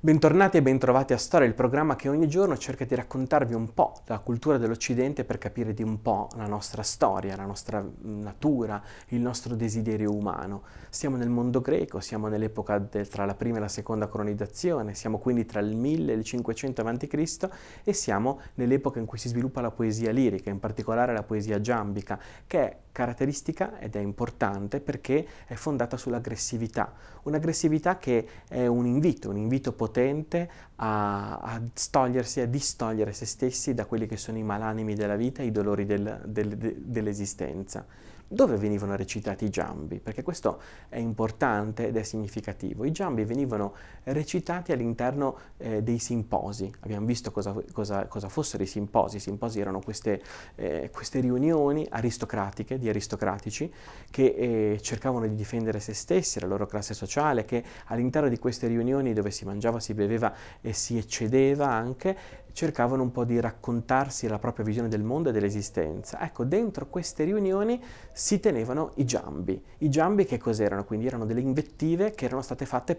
Bentornati e bentrovati a Storia, il programma che ogni giorno cerca di raccontarvi un po' la cultura dell'Occidente per capire di un po' la nostra storia, la nostra natura, il nostro desiderio umano. Siamo nel mondo greco, siamo nell'epoca tra la prima e la seconda colonizzazione, siamo quindi tra il 1000 e il 500 a.C. e siamo nell'epoca in cui si sviluppa la poesia lirica, in particolare la poesia giambica, che è caratteristica ed è importante perché è fondata sull'aggressività, un'aggressività che è un invito potente a togliersi, a distogliere se stessi da quelli che sono i malanimi della vita, i dolori dell'esistenza. Dove venivano recitati i giambi? Perché questo è importante ed è significativo. I giambi venivano recitati all'interno dei simposi. Abbiamo visto cosa fossero i simposi. I simposi erano queste riunioni aristocratiche, di aristocratici, che cercavano di difendere se stessi, la loro classe sociale, che all'interno di queste riunioni dove si mangiava, si beveva e si eccedeva anche, cercavano un po' di raccontarsi la propria visione del mondo e dell'esistenza. Ecco, dentro queste riunioni si tenevano i giambi. I giambi che cos'erano? Quindi erano delle invettive che erano state fatte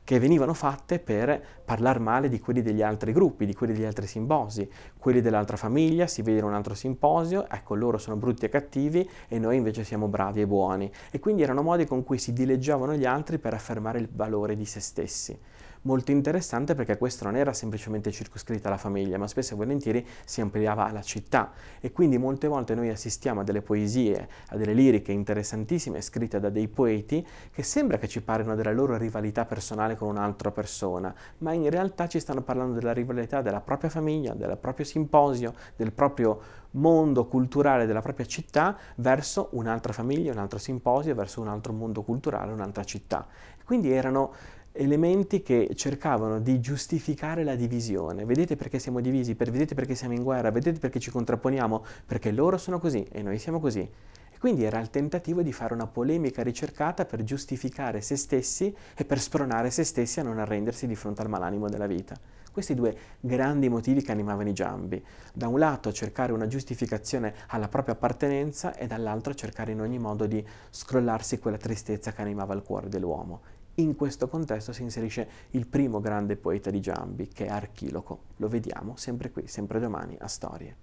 che venivano fatte per parlare male di quelli degli altri gruppi, di quelli degli altri simposi. Quelli dell'altra famiglia si vedono un altro simposio, ecco, loro sono brutti e cattivi e noi invece siamo bravi e buoni. E quindi erano modi con cui si dileggiavano gli altri per affermare il valore di se stessi. Molto interessante perché questo non era semplicemente circoscritto alla famiglia, ma spesso e volentieri si ampliava alla città e quindi molte volte noi assistiamo a delle poesie, a delle liriche interessantissime scritte da dei poeti che sembra che ci parlino della loro rivalità personale con un'altra persona, ma in realtà ci stanno parlando della rivalità della propria famiglia, del proprio simposio, del proprio mondo culturale della propria città verso un'altra famiglia, un altro simposio, verso un altro mondo culturale, un'altra città. Quindi erano elementi che cercavano di giustificare la divisione. Vedete perché siamo divisi? Vedete perché siamo in guerra? Vedete perché ci contrapponiamo? Perché loro sono così e noi siamo così. E quindi era il tentativo di fare una polemica ricercata per giustificare se stessi e per spronare se stessi a non arrendersi di fronte al malanimo della vita. Questi due grandi motivi che animavano i giambi. Da un lato cercare una giustificazione alla propria appartenenza e dall'altro cercare in ogni modo di scrollarsi quella tristezza che animava il cuore dell'uomo. In questo contesto si inserisce il primo grande poeta di Giambi, che è Archiloco. Lo vediamo sempre qui, sempre domani, a Storie.